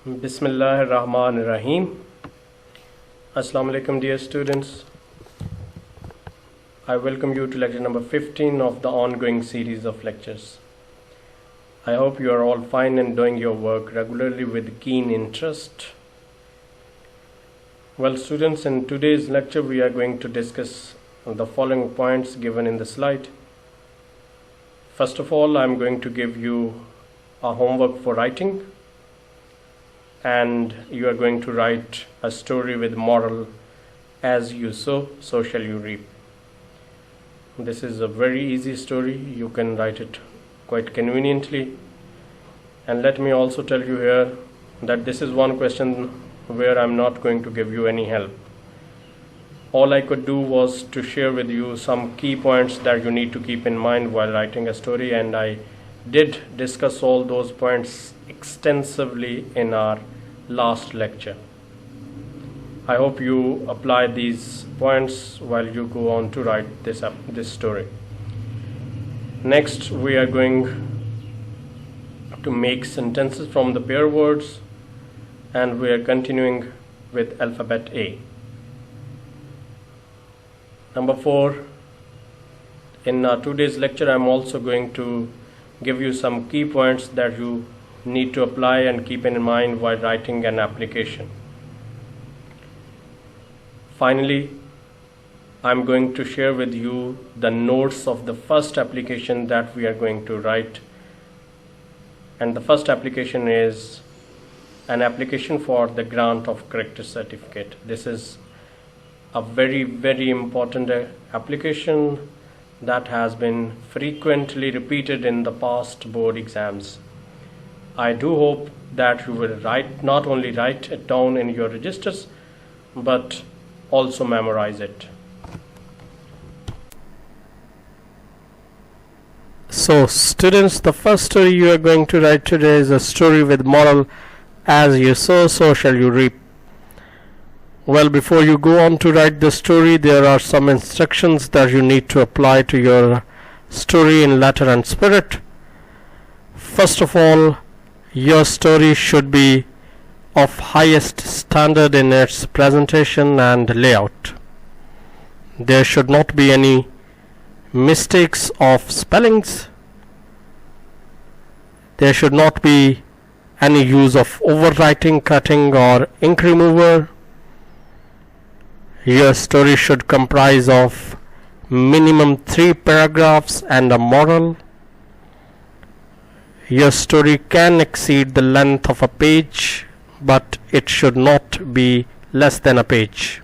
Bismillahirrahmanirrahim. Assalamu alaikum, dear students. I welcome you to lecture number 15 of the ongoing series of lectures. I hope you are all fine and doing your work regularly with keen interest. Well, students, in today's lecture we are going to discuss the following points given in the slide. First of all, I am going to give you a homework for writing, and you are going to write a story with moral: as you sow, so shall you reap. This is a very easy story. You can write it quite conveniently. And let me also tell you here that this is one question where I'm not going to give you any help. All I could do was to share with you some key points that you need to keep in mind while writing a story, and I did discuss all those points extensively in our last lecture. I hope you apply these points while you go on to write this story. Next, we are going to make sentences from the pair words, and we are continuing with alphabet A. Number 4, in today's lecture I'm also going to give you some key points that you need to apply and keep in mind while writing an application. Finally, I'm going to share with you the notes of the first application that we are going to write. And the first application is an application for the grant of character certificate. This is a very, very important application that has been frequently repeated in the past board exams. I do hope that you will not only write it down in your registers, but also memorize it. So students, the first story you are going to write today is a story with moral: as you sow, so shall you reap. Well, before you go on to write the story, there are some instructions that you need to apply to your story in letter and spirit. First of all, your story should be of highest standard in its presentation and layout. There should not be any mistakes of spellings. There should not be any use of overwriting, cutting, or ink remover. Your story should comprise of minimum 3 paragraphs and a moral. Your story can exceed the length of a page, but it should not be less than a page.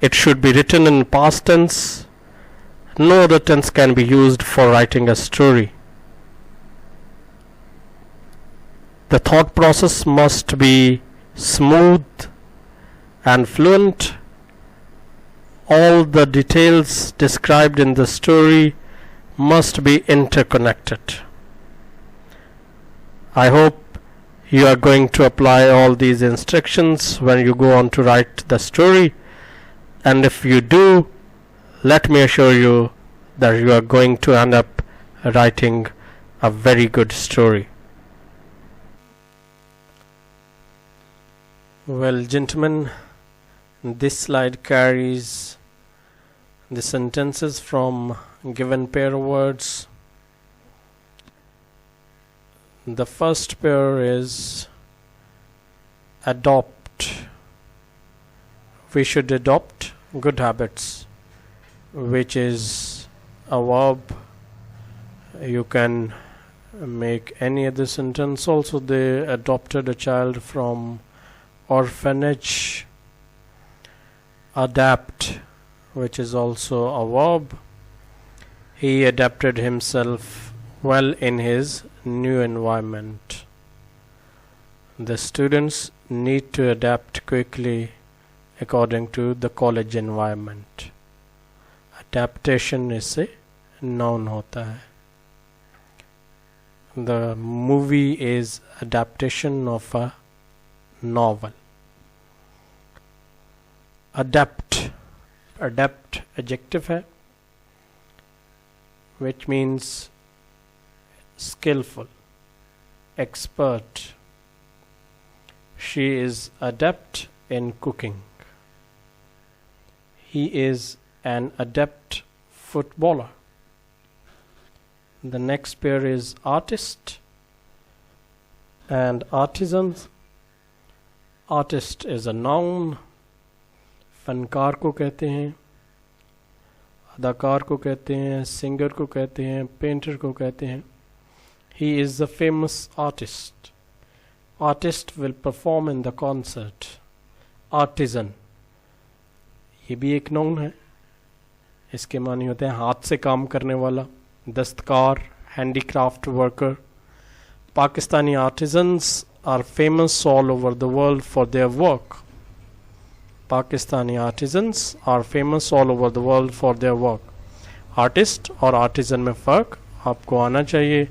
It should be written in past tense. No other tense can be used for writing a story. The thought process must be smooth and fluent. All the details described in the story must be interconnected. I hope you are going to apply all these instructions when you go on to write the story, and if you do, let me assure you that you are going to end up writing a very good story. Well, gentlemen, this slide carries the sentences from given pair words. The first pair is adopt. We should adopt good habits, which is a verb. You can make any other sentence also. They adopted a child from orphanage. Adapt, which is also a verb. He adapted himself well in his new environment. The students need to adapt quickly according to the college environment. Adaptation इससे noun होता है. The movie is adaptation of a novel. Adapt adjective है, which means skillful, expert, She is adept in cooking. He is an adept footballer. The next pair is artist and artisans. Artist is a noun. फनकार को कहते हैं, अदाकार को कहते हैं, singer को कहते हैं, पेंटर को कहते हैं. He is a famous artist. Artist will perform in the concert. Artisan, ये भी एक नाउन है. इसके मानी होते हैं हाथ से काम करने वाला, दस्तकार, handicraft worker. Pakistani artisans are famous all over the world for their work. Pakistani artisans are famous all over the world for their work. Artist और artisan में फ़र्क आपको आना चाहिए.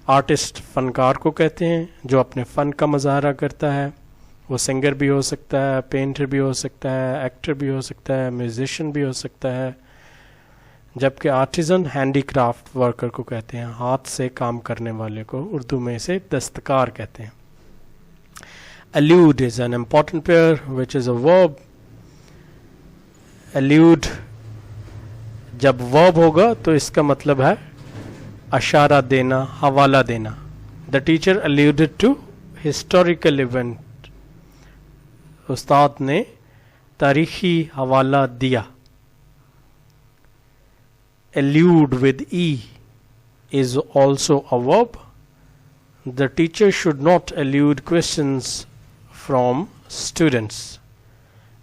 आर्टिस्ट फनकार को कहते हैं जो अपने फ़न का मुजाहरा करता है. वो सिंगर भी हो सकता है, पेंटर भी हो सकता है, एक्टर भी हो सकता है, म्यूजिशियन भी हो सकता है. जबकि आर्टिजन हैंडीक्राफ्ट वर्कर को कहते हैं, हाथ से काम करने वाले को उर्दू में इसे दस्तकार कहते हैं. Allude is an important pair which is a verb. Allude जब verb होगा तो इसका मतलब है अशारा देना, हवाला देना. The teacher alluded to historical event. उस्ताद ने तारीखी हवाला दिया. Allude with E is also a verb. The teacher should not elude questions from students.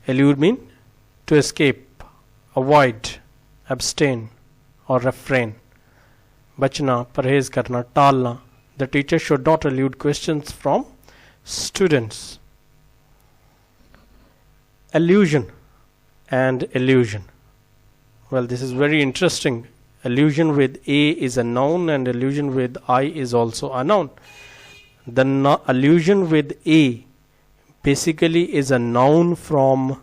Elude mean to escape, avoid, abstain or refrain. बचना, परहेज करना, टालना. The teacher should not elude questions from students. Allusion and illusion. Well, this is very interesting. Allusion with A is a noun and allusion with I is also a noun. The allusion with A basically is a noun from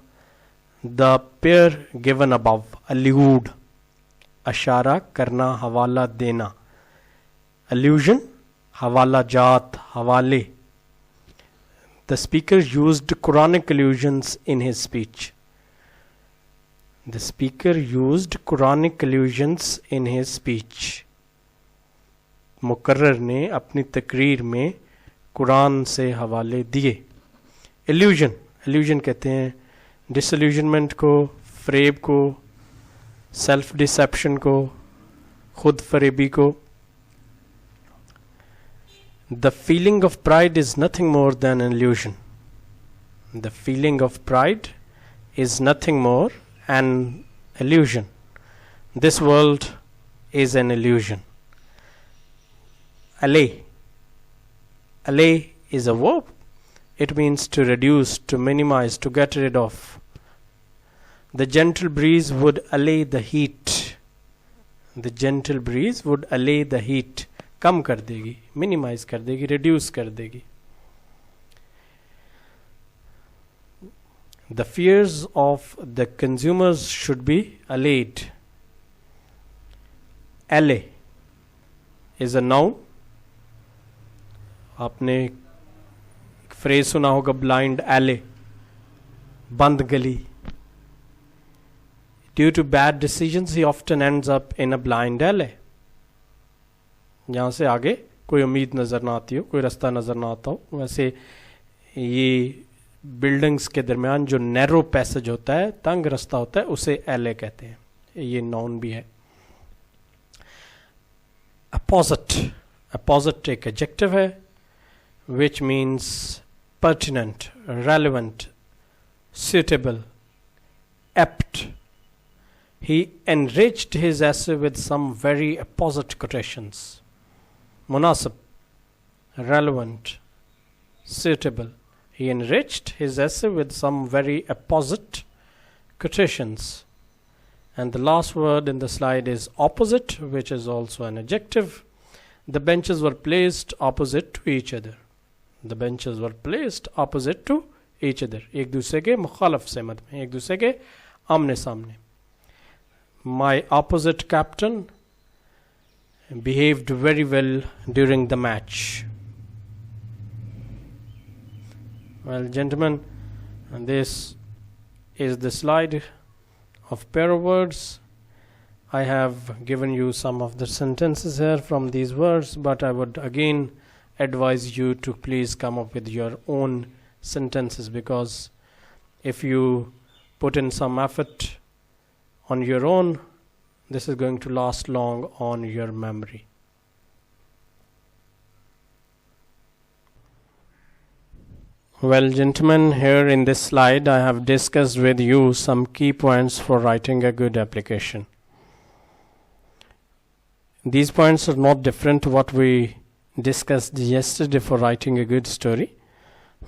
the pair given above. Allude, ashara karna, hawala dena. Allusion, hawala jaat, hawale. The speaker used Quranic allusions in his speech. The speaker used Quranic allusions in his speech. मुकर्रर ने अपनी तकरीर में कुरान से हवाले दिए. Illusion, illusion कहते हैं disillusionment को, फ्रेब को, सेल्फ डिसेप्शन को, खुद फरेबी को. The feeling of pride is nothing more than an illusion. The feeling of pride is nothing more an illusion. This world is an illusion. Allay. Allay is a verb. It means to reduce, to minimize, to get rid of. The gentle breeze would allay the heat. The gentle breeze would allay the heat. कम कर देगी, minimize कर देगी, reduce कर देगी. The fears of the consumers should be allayed. Allay is a noun. आपने phrase सुना होगा blind alley, बंद गली. Due to bad decisions, he often ends up in a blind alley. जहाँ से आगे कोई उम्मीद नज़र ना आती हो, कोई रास्ता नज़र ना आता हो. वैसे ये बिल्डिंग्स के दरमियान जो नैरो पैसेज होता है, तंग रास्ता होता है, उसे एले कहते हैं. ये नाउन भी है. अपोजिट, अपोजिट एक एडजेक्टिव है which means pertinent, relevant, suitable, apt. He enriched his essay with some very apposite quotations. Munasib, relevant, suitable. He enriched his essay with some very apposite quotations. And the last word in the slide is opposite, which is also an adjective. The benches were placed opposite to each other. The benches were placed opposite to each other. एक दूसरे के मुखालफ सेमत में, एक दूसरे के आमने सामने. My opposite captain behaved very well during the match. Well, gentlemen, this is the slide of pair of words. I have given you some of the sentences here from these words, but I would again advise you to please come up with your own sentences, because if you put in some effort on your own, this is going to last long on your memory. Well, gentlemen, here in this slide I have discussed with you some key points for writing a good application. These points are not different to what we discussed yesterday for writing a good story,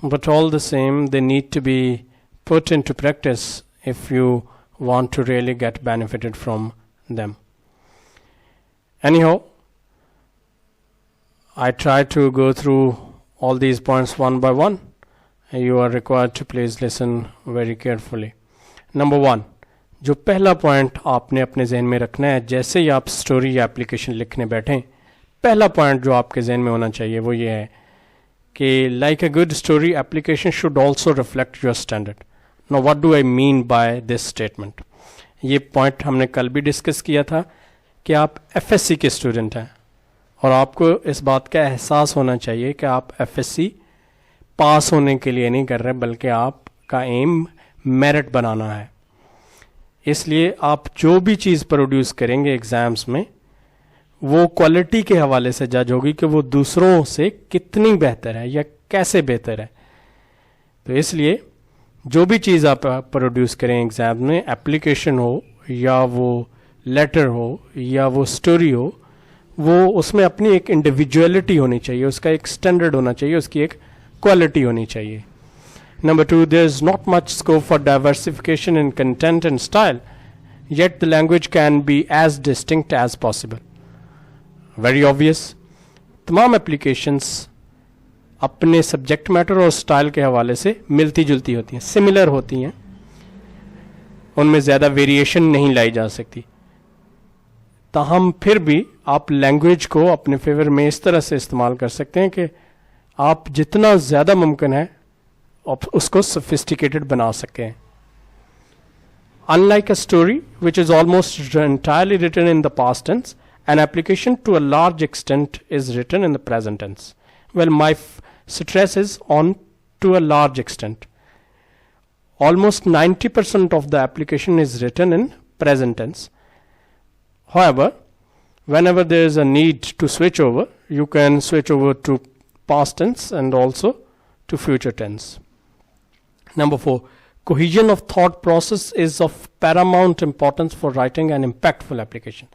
but all the same they need to be put into practice if you want to really get benefited from them. Anyhow, I try to go through all these points one by one. You are required to please listen very carefully. Number 1, जो पहला point आपने अपने जहन में रखना है जैसे ही आप स्टोरी या एप्लीकेशन लिखने बैठें, पहला पॉइंट जो आपके जहन में होना चाहिए वो ये है कि like a good story application should also reflect your standard. Now what do I mean by this statement? ये पॉइंट हमने कल भी डिस्कस किया था कि आप एफएससी के स्टूडेंट हैं और आपको इस बात का एहसास होना चाहिए कि आप एफएससी पास होने के लिए नहीं कर रहे, बल्कि आपका एम मेरिट बनाना है. इसलिए आप जो भी चीज़ प्रोड्यूस करेंगे एग्ज़ाम्स में वो क्वालिटी के हवाले से जज होगी कि वो दूसरों से कितनी बेहतर है या कैसे बेहतर है. तो इसलिए जो भी चीज़ आप प्रोड्यूस करें एग्ज़ाम में, एप्लीकेशन हो या वो लेटर हो या वो स्टोरी हो, वो उसमें अपनी एक इंडिविजुअलिटी होनी चाहिए, उसका एक स्टैंडर्ड होना चाहिए, उसकी एक क्वालिटी होनी चाहिए. Number 2, there is not much scope for diversification in content and style, yet the language can be as distinct as possible. Very obvious. तमाम applications अपने subject matter और style के हवाले से मिलती जुलती होती हैं, similar होती हैं, उनमें ज़्यादा variation नहीं लाई जा सकती. ताहम फिर भी आप language को अपने फेवर में इस तरह से इस्तेमाल कर सकते हैं कि आप जितना ज़्यादा मुमकिन है उसको sophisticated बना सकें. Unlike a story which is almost entirely written in the past tense, an application to a large extent is written in the present tense. Well, my stress is on to a large extent. Almost 90% of the application is written in present tense. However, whenever there is a need to switch over, you can switch over to past tense and also to future tense. Number 4, cohesion of thought process is of paramount importance for writing an impactful application.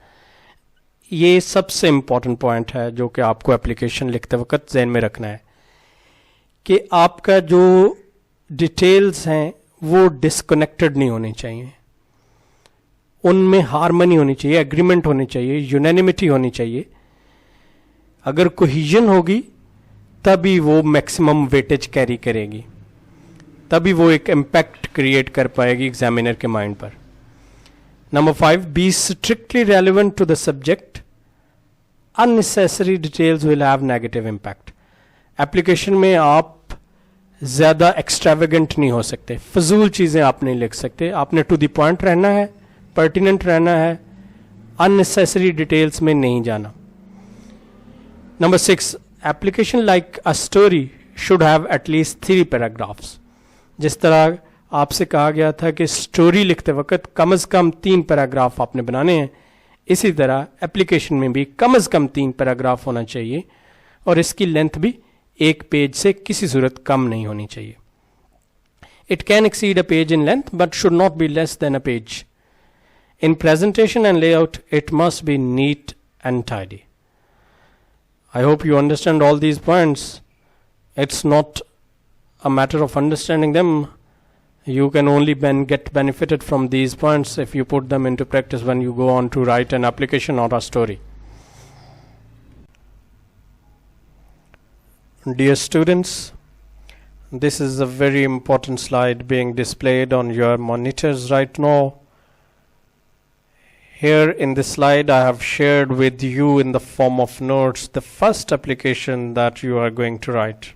ये सबसे important point है जो कि आपको application लिखते वक्त जहन में रखना है कि आपका जो डिटेल्स हैं वो डिस्कनेक्टेड नहीं होनी चाहिए, उनमें हार्मनी होनी चाहिए, एग्रीमेंट होनी चाहिए, यूनैनिमिटी होनी चाहिए. अगर कोहिजन होगी तभी वो मैक्सिमम वेटेज कैरी करेगी, तभी वो एक इम्पैक्ट क्रिएट कर पाएगी एग्जामिनर के माइंड पर. Number 5, be strictly relevant to the subject. Unnecessary details will have negative impact. Application में आप ज़्यादा एक्स्ट्रावेगेंट नहीं हो सकते, फजूल चीज़ें आप नहीं लिख सकते. आपने टू द पॉइंट रहना है, पर्टिनेंट रहना है, अननेसेसरी डिटेल्स में नहीं जाना. Number 6, application like a story should have at least 3 paragraphs. जिस तरह आपसे कहा गया था कि स्टोरी लिखते वक्त कम से कम 3 पैराग्राफ आपने बनाने हैं, इसी तरह एप्लीकेशन में भी कम से कम 3 पैराग्राफ होना चाहिए और इसकी लेंथ भी 1 पेज से किसी सूरत कम नहीं होनी चाहिए. It can exceed a page in length but should not be less than a page. In presentation and layout it must be neat and tidy. I hope you understand all these points. It's not a matter of understanding them. You can only get benefited from these points if you put them into practice when you go on to write an application or a story. Dear students, this is a very important slide being displayed on your monitors right now. Here in this slide I have shared with you in the form of notes the first application that you are going to write.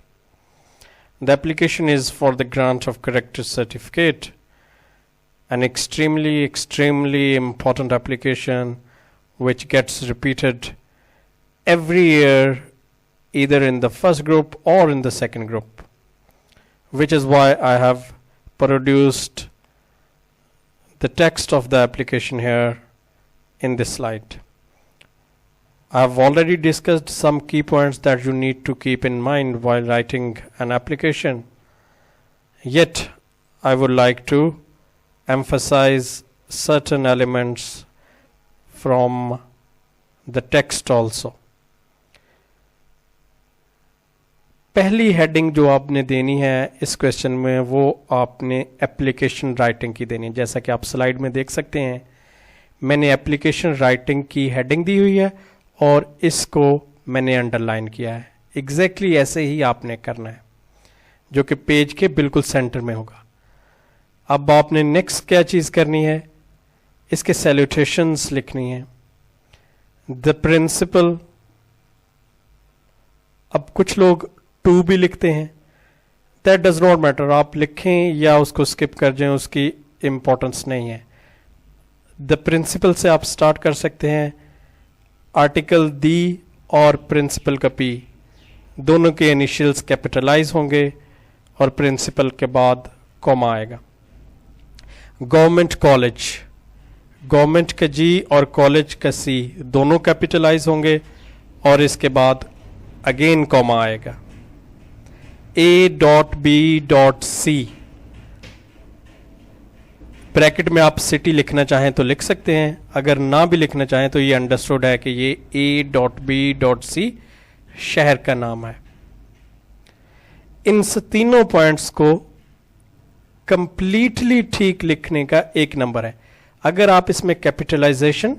The application is for the grant of character certificate, an extremely important application which gets repeated every year, either in the first group or in the second group, which is why I have produced the text of the application here in this slide. I have already discussed some key points that you need to keep in mind while writing an application. Yet, I would like to emphasize certain elements from the text also. पहली heading जो आपने देनी है इस question में, वो आपने application writing की देनी है. जैसा कि आप स्लाइड में देख सकते हैं, मैंने एप्लीकेशन राइटिंग की हेडिंग दी हुई है और इसको मैंने अंडरलाइन किया है. एग्जैक्टली ऐसे ही आपने करना है, जो कि पेज के बिल्कुल सेंटर में होगा. अब आपने नेक्स्ट क्या चीज करनी है, इसके सैल्यूटेशंस लिखनी है. द प्रिंसिपल, अब कुछ लोग टू भी लिखते हैं, दैट डज नॉट मैटर, आप लिखें या उसको स्किप कर जाएं, उसकी इंपॉर्टेंस नहीं है. द प्रिंसिपल से आप स्टार्ट कर सकते हैं. आर्टिकल दी और प्रिंसिपल का पी, दोनों के इनिशियल्स कैपिटलाइज होंगे और प्रिंसिपल के बाद कॉमा आएगा. गवर्नमेंट कॉलेज, गवर्नमेंट का जी और कॉलेज का सी दोनों कैपिटलाइज होंगे और इसके बाद अगेन कॉमा आएगा. A.B.C, ब्रैकेट में आप सिटी लिखना चाहें तो लिख सकते हैं, अगर ना भी लिखना चाहें तो ये अंडरस्टूड है कि ये A.B.C शहर का नाम है. इन तीनों पॉइंट्स को कंप्लीटली ठीक लिखने का एक नंबर है. अगर आप इसमें कैपिटलाइजेशन,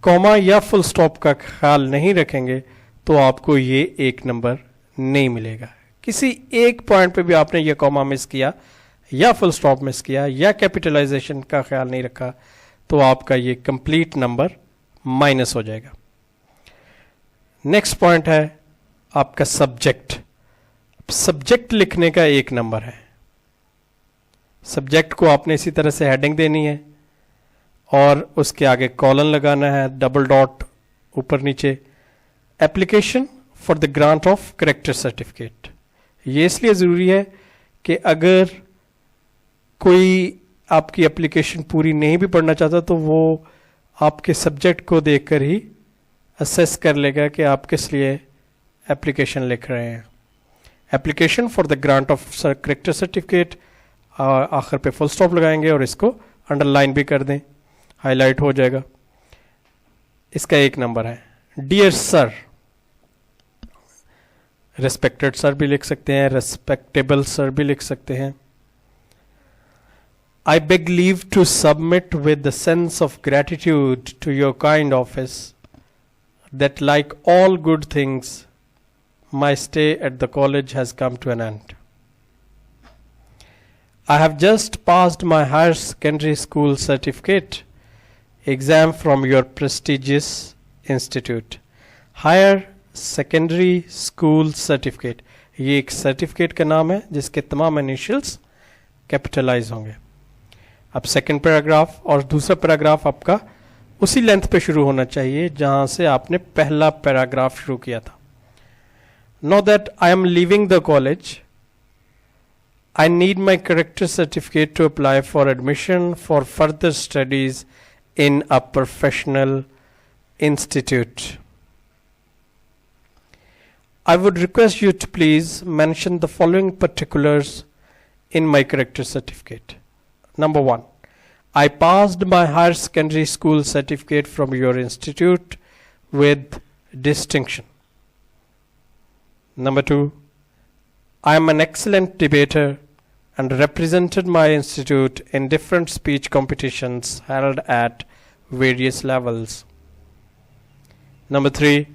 कॉमा या फुल स्टॉप का ख्याल नहीं रखेंगे तो आपको ये एक नंबर नहीं मिलेगा. किसी एक पॉइंट पे भी आपने ये कॉमा मिस किया या फुल स्टॉप मिस किया या कैपिटलाइजेशन का ख्याल नहीं रखा तो आपका ये कंप्लीट नंबर माइनस हो जाएगा. नेक्स्ट पॉइंट है आपका सब्जेक्ट. सब्जेक्ट लिखने का एक नंबर है. सब्जेक्ट को आपने इसी तरह से हेडिंग देनी है और उसके आगे कॉलन लगाना है, डबल डॉट ऊपर नीचे. Application for the grant of character certificate, ये इसलिए जरूरी है कि अगर कोई आपकी एप्लीकेशन पूरी नहीं भी पढ़ना चाहता तो वो आपके सब्जेक्ट को देखकर ही असेस कर लेगा कि आप किस लिए एप्लीकेशन लिख रहे हैं. Application for the grant of character certificate, आखिर पे फुल स्टॉप लगाएंगे और इसको अंडरलाइन भी कर दें, हाईलाइट हो जाएगा. इसका एक नंबर है. डियर सर, रेस्पेक्टेड सर भी लिख सकते हैं, रेस्पेक्टेबल सर भी लिख सकते हैं. I beg leave to submit with the sense of gratitude to your kind office that like all good things, my stay at the college has come to an end. I have just passed my higher secondary school certificate exam from your prestigious institute. Higher secondary school certificate, ये एक certificate का नाम है जिसके तमाम initials capitalise होंगे. अब second paragraph और दूसरा पैराग्राफ आपका उसी लेंथ पे शुरू होना चाहिए जहां से आपने पहला पैराग्राफ शुरू किया था. Now that I am leaving the college, I need my character certificate to apply for admission for further studies in a professional institute. I would request you to please mention the following particulars in my character certificate. Number 1, I passed my higher secondary school certificate from your institute with distinction. Number 2, I am an excellent debater and represented my institute in different speech competitions held at various levels. Number 3,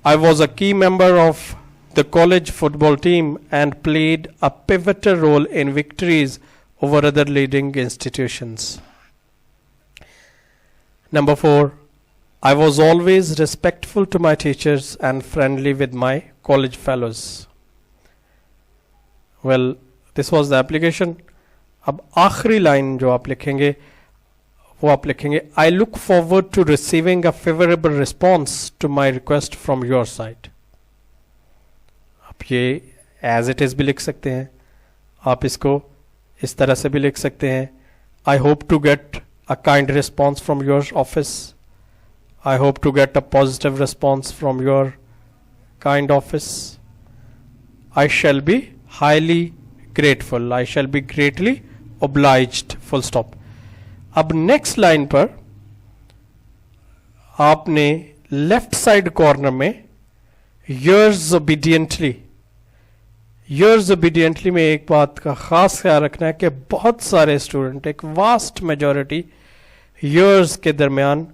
I was a key member of the college football team and played a pivotal role in victories over other leading institutions. Number 4, I was always respectful to my teachers and friendly with my college fellows. Well this was the application. अब आखिरी line जो आप लिखेंगे वो आप लिखेंगे I look forward to receiving a favourable response to my request from your side. आप ये एज इट इज भी लिख सकते हैं, आप इसको इस तरह से भी लिख सकते हैं. I hope to get a kind response from your office. I hope to get a positive response from your kind office. I shall be highly grateful. I shall be greatly obliged. Full stop. अब next line पर आपने left side corner में yours obediently, yours obediently में एक बात का खास ख्याल रखना है कि बहुत सारे स्टूडेंट, एक वास्ट मेजॉरिटी yours के दरमियान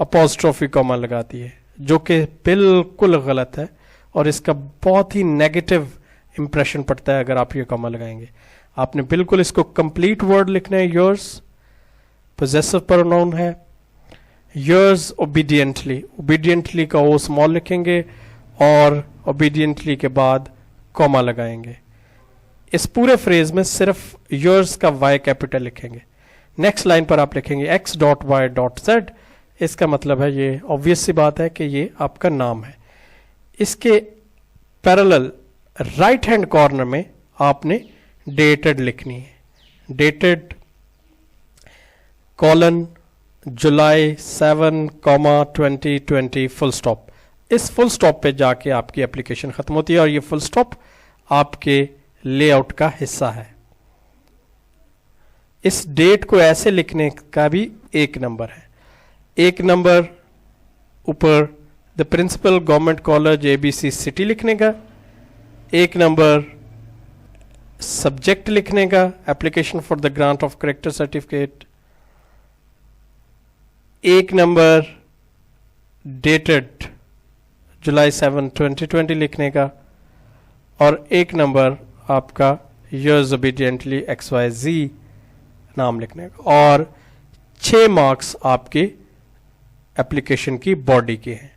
अपॉस्ट्रोफी कॉमा लगाती है, जो कि बिल्कुल गलत है और इसका बहुत ही नेगेटिव इंप्रेशन पड़ता है अगर आप ये कॉमा लगाएंगे. आपने बिल्कुल इसको कंप्लीट वर्ड लिखना है. yours पोजेसिव प्रोनाउन है. yours obediently, obediently का ओ स्मॉल लिखेंगे और obediently के बाद कॉमा लगाएंगे. इस पूरे फ्रेज में सिर्फ yours का y कैपिटल लिखेंगे. नेक्स्ट लाइन पर आप लिखेंगे x dot Y dot z. इसका मतलब है, ये ऑब्वियस सी बात है कि ये आपका नाम है. इसके पैरेलल राइट हैंड कॉर्नर में आपने डेटेड लिखनी है. डेटेड कॉलन जुलाई 7,2020 फुल स्टॉप. इस फुल स्टॉप पे जाके आपकी एप्लीकेशन खत्म होती है और ये फुल स्टॉप आपके लेआउट का हिस्सा है. इस डेट को ऐसे लिखने का भी एक नंबर है. एक नंबर ऊपर the principal government college ABC city लिखने का, एक नंबर सब्जेक्ट लिखने का, application for the grant of character certificate, एक नंबर डेटेड जुलाई 7, 2020 लिखने का और एक नंबर आपका yours obediently XYZ नाम लिखने का. और 6 मार्क्स आपके एप्लीकेशन की बॉडी के हैं.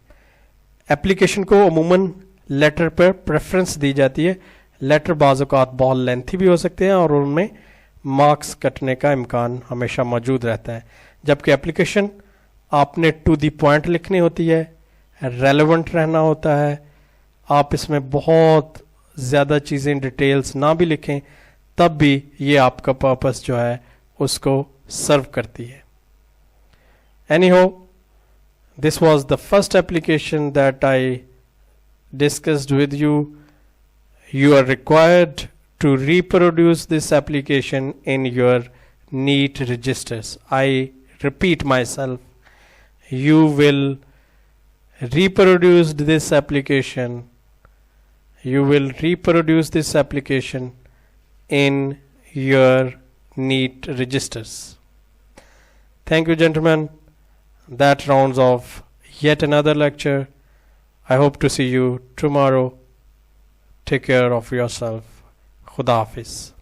एप्लीकेशन को अमूमन लेटर पर प्रेफरेंस दी जाती है. लेटर बाज़ औक़ात बहुत लेंथी भी हो सकते हैं और उनमें मार्क्स कटने का इम्कान हमेशा मौजूद रहता है, जबकि एप्लीकेशन आपने टू दी पॉइंट लिखनी होती है, रेलेवेंट रहना होता है. आप इसमें बहुत ज़्यादा चीज़ें डिटेल्स ना भी लिखें तब भी ये आपका पर्पस जो है उसको सर्व करती है. Anyhow, this was the first application that I discussed with you. You are required to reproduce this application in your NEET registers. I repeat myself, you will reproduce this application. You will reproduce this application in your NEET registers. Thank you, gentlemen. That rounds off yet another lecture. I hope to see you tomorrow. Take care of yourself. Khuda Hafiz.